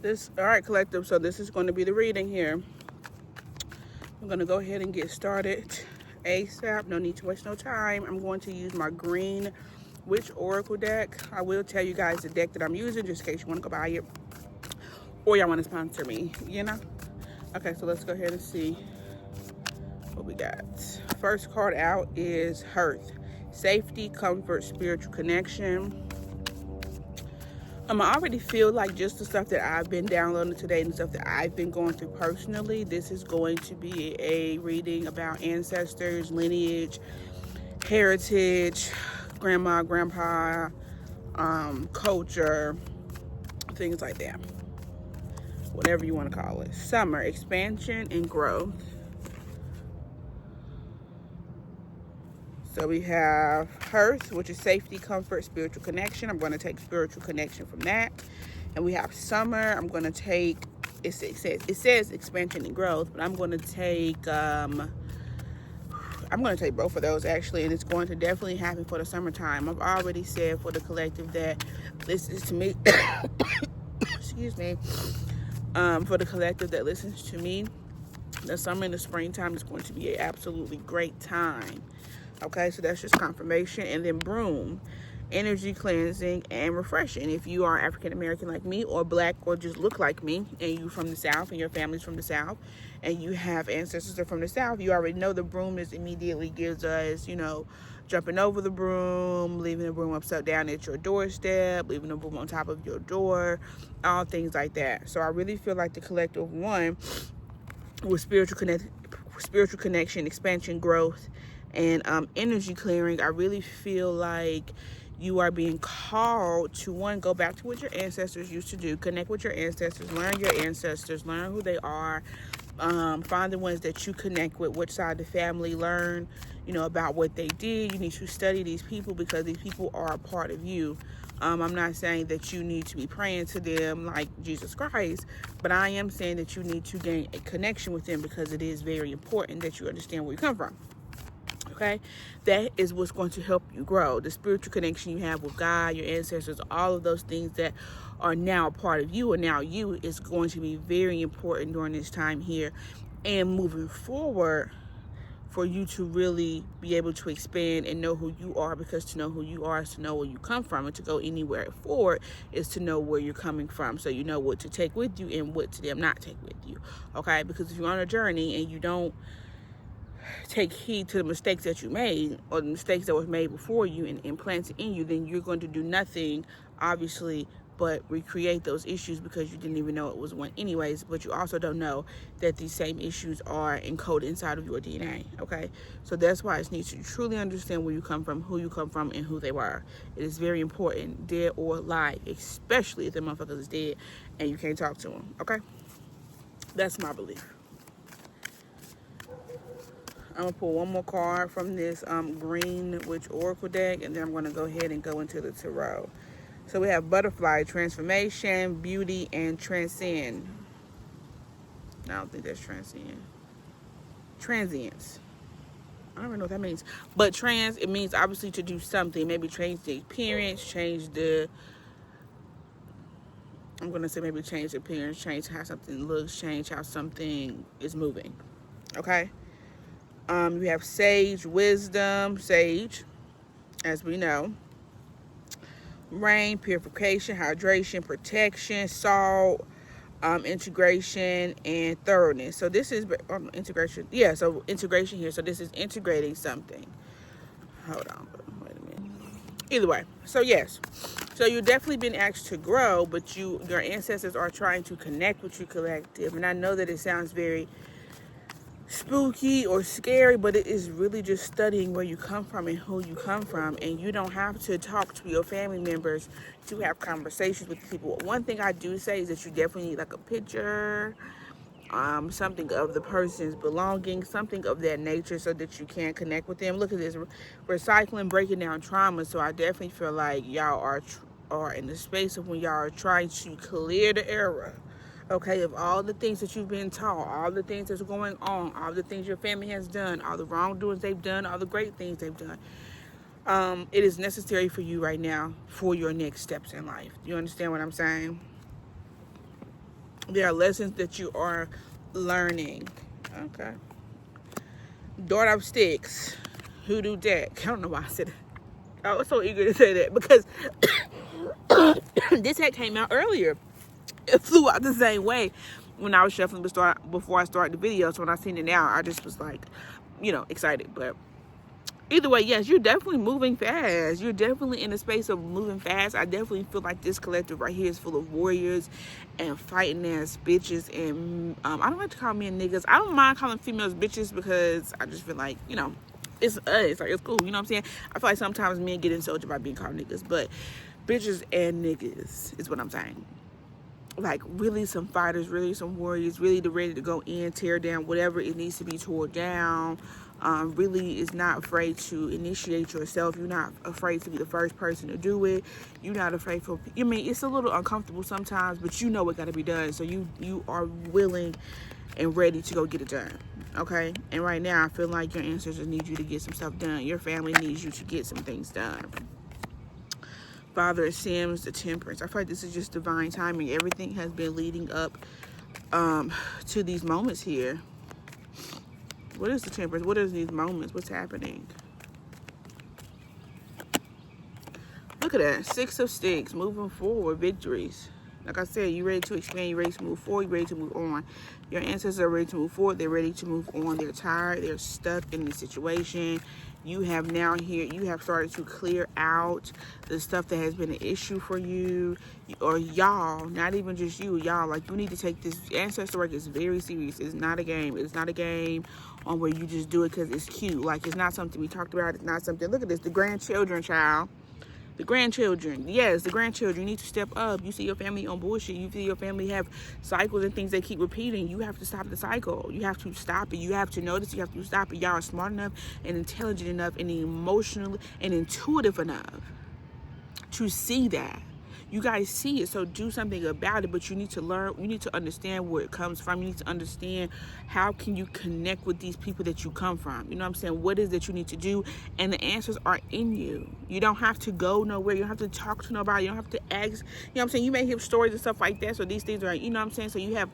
All right, collective, so this is going to be the reading here. I'm going to go ahead and get started ASAP. No need to waste no time. I'm going to use my green Witch Oracle deck. I will tell you guys the deck that I'm using just in case you want to go buy it or y'all want to sponsor me, you know? Okay, so let's go ahead and see what we got. First card out is Hearth. Safety, comfort, spiritual connection. I already feel like just the stuff that I've been downloading today and stuff that I've been going through personally, this is going to be a reading about ancestors, lineage, heritage, grandma, grandpa, culture, things like that. Whatever you want to call it. Summer, expansion and growth. So we have Hearth, which is safety, comfort, spiritual connection. I'm going to take spiritual connection from that. And we have Summer. I'm going to take, it says expansion and growth, but I'm going to take both of those actually, and it's going to definitely happen for the summertime. I've already said for the collective that this is to me, excuse me, for the collective that listens to me, the summer and the springtime is going to be an absolutely great time. Okay, so that's just confirmation. And then Broom, energy cleansing and refreshing. If you are African American like me, or black, or just look like me, and you're from the South and your family's from the South, and you have ancestors that are from the South, you already know the broom is immediately gives us, you know, jumping over the broom, leaving the broom upside down at your doorstep, leaving the broom on top of your door, all things like that. So I really feel like the collective one with spiritual connection, expansion, growth, and energy clearing. I really feel like you are being called to, one, go back to what your ancestors used to do, connect with your ancestors, learn your ancestors, learn who they are, find the ones that you connect with, which side of the family, learn, you know, about what they did. You need to study these people because these people are a part of you. I'm not saying that you need to be praying to them like Jesus Christ, but I am saying that you need to gain a connection with them because it is very important that you understand where you come from. Okay, that is what's going to help you grow. The spiritual connection you have with God, your ancestors, all of those things that are now a part of you, and now you, is going to be very important during this time here and moving forward, for you to really be able to expand and know who you are, because to know who you are is to know where you come from, and to go anywhere forward is to know where you're coming from, so you know what to take with you and what to them not take with you. Okay, because if you're on a journey and you don't take heed to the mistakes that you made, or the mistakes that was made before you and implanted in you, then you're going to do nothing, obviously, but recreate those issues because you didn't even know it was one anyways. But you also don't know that these same issues are encoded inside of your DNA. Okay, so that's why it needs to truly understand where you come from, who you come from, and who they were. It is very important, dead or alive, especially if the motherfucker is dead and you can't talk to them. Okay, that's my belief. I'm going to pull one more card from this green Witch Oracle deck, and then I'm going to go ahead and go into the tarot. So we have Butterfly, transformation, beauty, and transcend. I don't think that's transcend. Transience. I don't even know what that means. But it means obviously to do something. Maybe change the appearance, I'm going to say maybe change the appearance, change how something looks, change how something is moving. Okay? We have sage, wisdom, sage, as we know. Rain, purification, hydration, protection, salt, integration, and thoroughness. So this is integration. Yeah, so integration here. So this is integrating something. Hold on. Wait a minute. Either way. So yes. So you've definitely been asked to grow, but your ancestors are trying to connect with you collective. And I know that it sounds very spooky or scary, but it is really just studying where you come from and who you come from. And you don't have to talk to your family members to have conversations with people. One thing I do say is that you definitely need like a picture, something of the person's belongings, something of that nature, so that you can connect with them. Look at this, recycling, breaking down trauma. So I definitely feel like y'all are in the space of when y'all are trying to clear the era, okay, of all the things that you've been taught, all the things that's going on, all the things your family has done, all the wrongdoings they've done, all the great things they've done. It is necessary for you right now for your next steps in life. Do you understand what I'm saying? There are lessons that you are learning. Okay. Daughter of sticks. Who do that? I don't know why I said that. I was so eager to say that because this hat came out earlier. It flew out the same way when I was shuffling before I started the video. So when I seen it now, I just was like, excited. But either way, yes, you're definitely moving fast. You're definitely in a space of moving fast. I definitely feel like this collective right here is full of warriors and fighting ass bitches. And I don't like to call men niggas. I don't mind calling females bitches because I just feel like, it's us. Like, it's cool. You know what I'm saying? I feel like sometimes men get insulted by being called niggas. But bitches and niggas is what I'm saying. Like, really some fighters, really some warriors, really ready to go in, tear down whatever it needs to be torn down. Really is not afraid to initiate yourself. You're not afraid to be the first person to do it. You're not afraid for, it's a little uncomfortable sometimes, but you know what got to be done. So you are willing and ready to go get it done. Okay? And right now, I feel like your ancestors need you to get some stuff done. Your family needs you to get some things done. Father Sims, the Temperance. I feel like this is just divine timing. Everything has been leading up to these moments here. What is the Temperance? What is these moments? What's happening? Look at that. 6 of Sticks. Moving forward. Victories. Like I said, you're ready to expand. You're ready to move forward. You're ready to move on. Your ancestors are ready to move forward. They're ready to move on. They're tired. They're stuck in this situation. You have started to clear out the stuff that has been an issue for you, or y'all, not even just you, y'all. Like, you need to take this ancestor work is very serious. It's not a game. It's not a game on where you just do it because it's cute. Like, it's not something we talked about. It's not something, look at this, the grandchildren, child. The grandchildren, yes, the grandchildren, you need to step up. You see your family on bullshit. You see your family have cycles and things they keep repeating. You have to stop the cycle. You have to stop it. You have to notice. You have to stop it. Y'all are smart enough and intelligent enough and emotional and intuitive enough to see that. You guys see it, so do something about it. But you need to learn. You need to understand where it comes from. You need to understand how can you connect with these people that you come from. You know what I'm saying? What is that you need to do? And the answers are in you. You don't have to go nowhere. You don't have to talk to nobody. You don't have to ask. You know what I'm saying? You may hear stories and stuff like that. So these things are, you know what I'm saying? So you have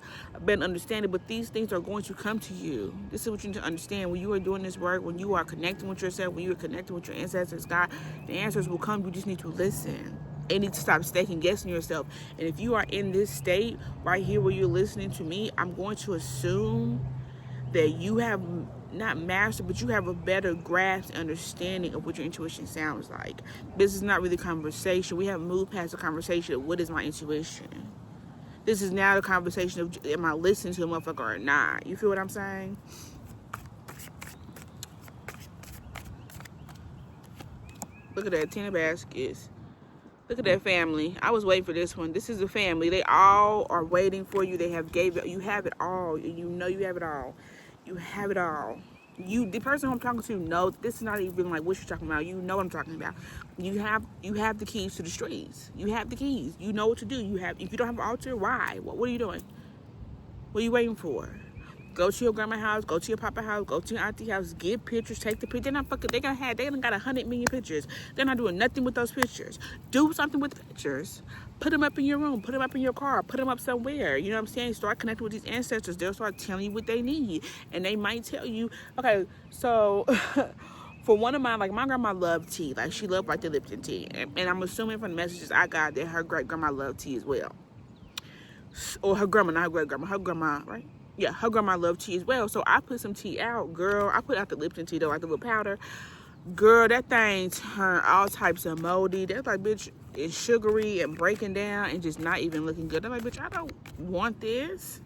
been understanding, but these things are going to come to you. This is what you need to understand. When you are doing this work, when you are connecting with yourself, when you are connecting with your ancestors, God, the answers will come. You just need to listen. You need to stop second guessing yourself. And if you are in this state right here where you're listening to me, I'm going to assume that you have not mastered, but you have a better grasp and understanding of what your intuition sounds like. This is not really conversation. We haven't moved past the conversation of what is my intuition. This is now the conversation of, am I listening to a motherfucker or not? You feel what I'm saying? Look at that, 10 of baskets. Look at that family. I was waiting for this one. This is a family. They all are waiting for you. They have gave it. You have it all. You know you have it all. You have it all. The person who I'm talking to knows this is not even like what you're talking about. You know what I'm talking about. You have the keys to the streets. You have the keys. You know what to do. If you don't have an altar, why? What are you doing? What are you waiting for? Go to your grandma's house, go to your papa's house, go to your auntie's house, get pictures, take the picture. They done got 100 million pictures. They're not doing nothing with those pictures. Do something with the pictures. Put them up in your room, put them up in your car, put them up somewhere. You know what I'm saying? Start connecting with these ancestors. They'll start telling you what they need. And they might tell you, okay, so for one of mine, like my grandma loved tea. Like she loved like the Lipton tea. And I'm assuming from the messages I got that her great grandma loved tea as well. Or her grandma, not her great grandma, her grandma, right? Yeah, her grandma loved tea as well. So I put some tea out, girl. I put out the Lipton tea though, like the little powder. Girl, that thing turned all types of moldy. That's like, bitch, it's sugary and breaking down and just not even looking good. I'm like, bitch, I don't want this.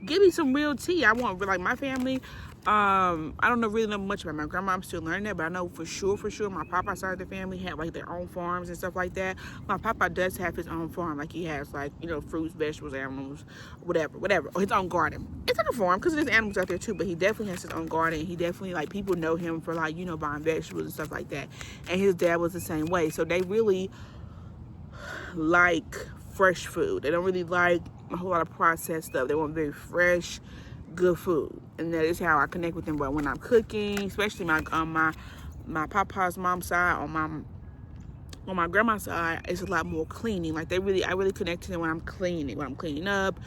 Give me some real tea. I want, like, my family. I don't really know much about my grandma. I'm still learning that, but I know for sure, my papa side of the family had like their own farms and stuff like that. My papa does have his own farm. Like he has like, fruits, vegetables, animals, whatever. Or his own garden. It's like a farm because there's animals out there too, but he definitely has his own garden. He definitely, like, people know him for like, buying vegetables and stuff like that. And his dad was the same way. So they really like fresh food. They don't really like a whole lot of processed stuff. They want very fresh, good food. And that is how I connect with them. But when I'm cooking, especially my papa's mom's side, on my grandma's side, it's a lot more cleaning. Like I really connect to them when I'm cleaning up,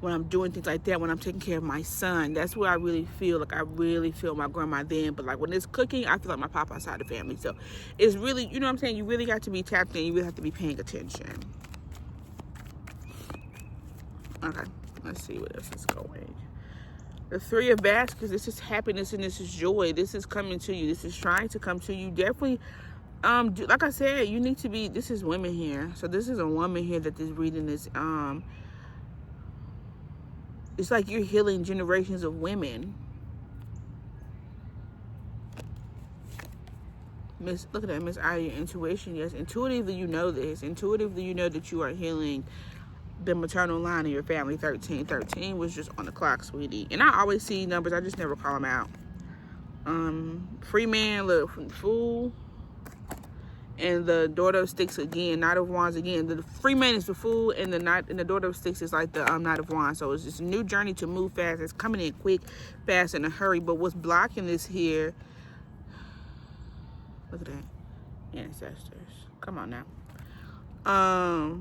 when I'm doing things like that, when I'm taking care of my son. That's where I really feel like I really feel my grandma then. But like when it's cooking, I feel like my papa side of the family. So it's really, you know what I'm saying? You really got to be tapped in. You really have to be paying attention. Okay, let's see what else is going. The Three of Baskets, this is happiness and this is joy. This is coming to you. This is trying to come to you. Definitely, like I said, you need to be, this is women here. So this is a woman here that is reading this. It's like you're healing generations of women. Look at that, Miss Aya, intuition. Yes, intuitively you know this. Intuitively you know that you are healing the maternal line of your family. 13. 13 was just on the clock, sweetie. And I always see numbers. I just never call them out. Free man, look, fool. And the daughter of sticks again, Knight of Wands again. The free man is the fool, and the daughter of sticks is like the Knight of Wands. So it's just a new journey to move fast. It's coming in quick, fast, in a hurry. But what's blocking this here? Look at that, ancestors. Come on now.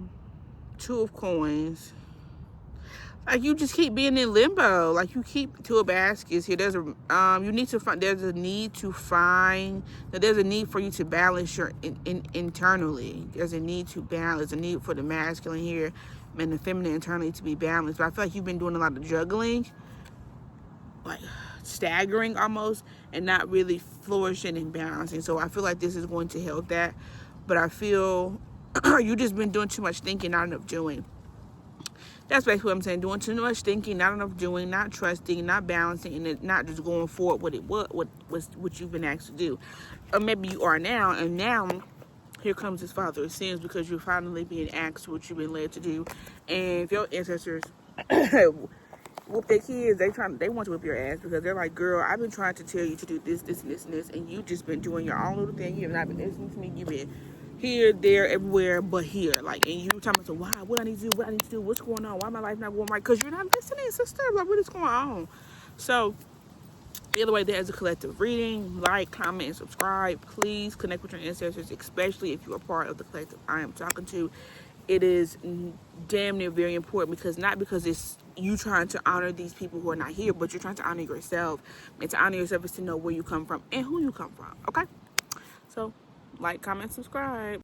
Two of Coins. Like you just keep being in limbo. Like you keep Two of Baskets here. There's a you need to find. There's a need to find. There's a need for you to balance your internally. There's a need to balance. A need for the masculine here and the feminine internally to be balanced. But I feel like you've been doing a lot of juggling, like staggering almost, and not really flourishing and balancing. So I feel like this is going to help that. But I feel you just been doing too much thinking, not enough doing. That's basically what I'm saying. Doing too much thinking, not enough doing, not trusting, not balancing, and not just going forward what you've been asked to do. Or maybe you are now, and now here comes this father of sins because you're finally being asked what you've been led to do. And if your ancestors whoop their kids, they want to whip your ass because they're like, girl, I've been trying to tell you to do this, this, and this, and this, and you just been doing your own little thing. You have not been listening to me. You've been here, there, everywhere, but here. Like, and you talking about, why? What I need to do? What's going on? Why my life not going right? Because you're not listening, sister. Like, what is going on? So, either way, there's a collective reading. Like, comment, and subscribe. Please connect with your ancestors, especially if you are part of the collective I am talking to. It is damn near very important because it's you trying to honor these people who are not here, but you're trying to honor yourself. And to honor yourself is to know where you come from and who you come from. Okay? So, like, comment, subscribe.